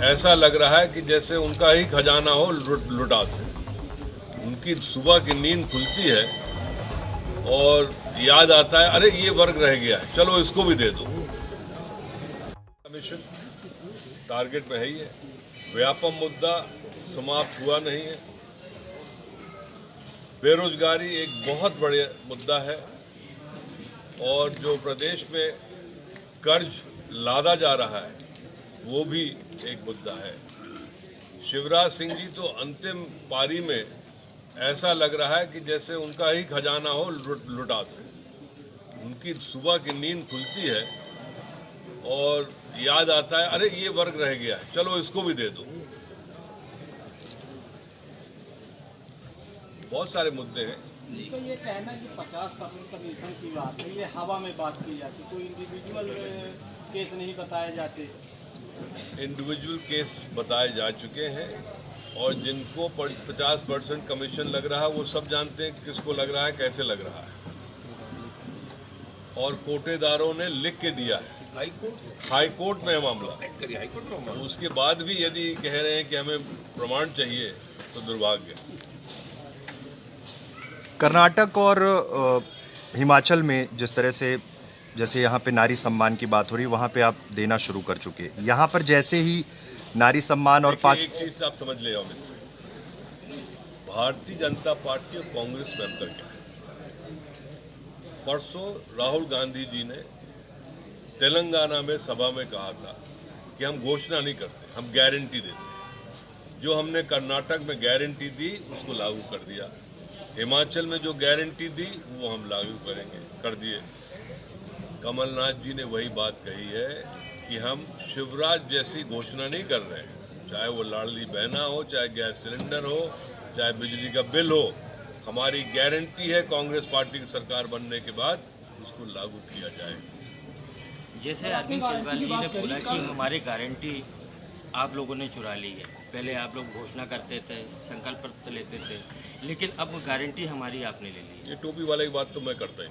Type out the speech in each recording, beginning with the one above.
ऐसा लग रहा है कि जैसे उनका ही खजाना हो लुटा दो। उनकी सुबह की नींद खुलती है और याद आता है, अरे ये वर्ग रह गया है, चलो इसको भी दे दो। कमीशन टारगेट में है ही है। व्यापम मुद्दा समाप्त हुआ नहीं है। बेरोजगारी एक बहुत बड़ा मुद्दा है और जो प्रदेश में कर्ज लादा जा रहा है वो भी एक मुद्दा है। शिवराज सिंह जी तो अंतिम पारी में ऐसा लग रहा है कि जैसे उनका ही खजाना हो लुटा दो। उनकी सुबह की नींद खुलती है और याद आता है, अरे ये वर्ग रह गया है, चलो इसको भी दे दो। बहुत सारे मुद्दे हैं। तो ये कहना कि 50% कमीशन की बात है, ये हवा में बात की जाती, कोई इंडिविजुअल केस नहीं बताए जाते। इंडिविजुअल केस बताए जा चुके हैं और जिनको 50% कमीशन लग रहा है वो सब जानते हैं किसको लग रहा है, कैसे लग रहा है। और कोटेदारों ने लिख के दिया है। हाई कोर्ट में है मामला। उसके बाद भी यदि कह रहे हैं कि हमें प्रमाण चाहिए तो दुर्भाग्य। कर्नाटक और हिमाचल में जिस तरह से जैसे यहाँ पे नारी सम्मान की बात हो रही है, वहाँ पे आप देना शुरू कर चुके हैं। यहाँ पर जैसे ही नारी सम्मान और एक चीज आप समझ ले, भारतीय जनता पार्टी और कांग्रेस में अंतर क्या है। परसों राहुल गांधी जी ने तेलंगाना में सभा में कहा था कि हम घोषणा नहीं करते, हम गारंटी देते हैं। जो हमने कर्नाटक में गारंटी दी उसको लागू कर दिया। हिमाचल में जो गारंटी दी वो हम लागू करेंगे, कर दिए। कमलनाथ जी ने वही बात कही है कि हम शिवराज जैसी घोषणा नहीं कर रहे हैं, चाहे वो लाडली बहना हो, चाहे गैस सिलेंडर हो, चाहे बिजली का बिल हो। हमारी गारंटी है कांग्रेस पार्टी की सरकार बनने के बाद उसको लागू किया जाए। जैसे अरविंद केजरीवाल जी ने बोला कि हमारी गारंटी आप लोगों ने चुरा ली है। पहले आप लोग घोषणा करते थे, संकल्प पत्र लेते थे, लेकिन अब गारंटी हमारी आपने ले ली। ये टोपी वाले की बात तो मैं करता ही।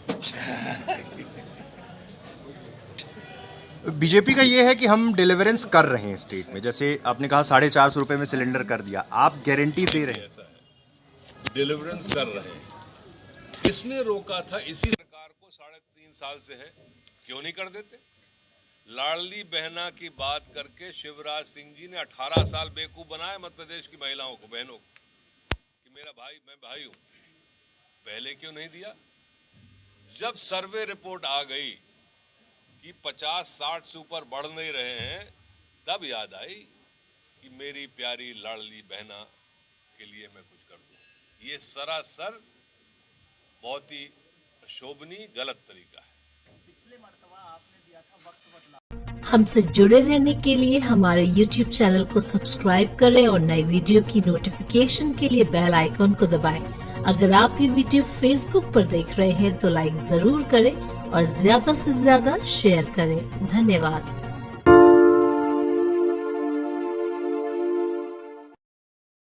बीजेपी का ये है कि हम डिलीवरेंस कर रहे हैं स्टेट में, जैसे आपने कहा 450 रुपये में सिलेंडर कर दिया, आप गारंटी दे रहे हैं। ऐसा है, डिलीवरेंस कर रहे हैं। किसने रोका था? इसी सरकार को 3.5 साल से है, क्यों नहीं कर देते? लाडली बहना की बात करके शिवराज सिंह जी ने 18 साल बेवकूफ बनाए मध्य प्रदेश की महिलाओं को, बहनों को, कि मेरा भाई, मैं भाई हूं। पहले क्यों नहीं दिया? जब सर्वे रिपोर्ट आ गई कि 50-60 से ऊपर बढ़ नहीं रहे हैं, तब याद आई कि मेरी प्यारी लाडली बहना के लिए मैं कुछ कर दूं। ये सरासर बहुत ही शोभनीय गलत तरीका है। हमसे जुड़े रहने के लिए हमारे YouTube चैनल को सब्सक्राइब करें और नई वीडियो की नोटिफिकेशन के लिए बेल आइकॉन को दबाएं। अगर आप ये वीडियो Facebook पर देख रहे हैं तो लाइक जरूर करें और ज्यादा से ज्यादा शेयर करें। धन्यवाद।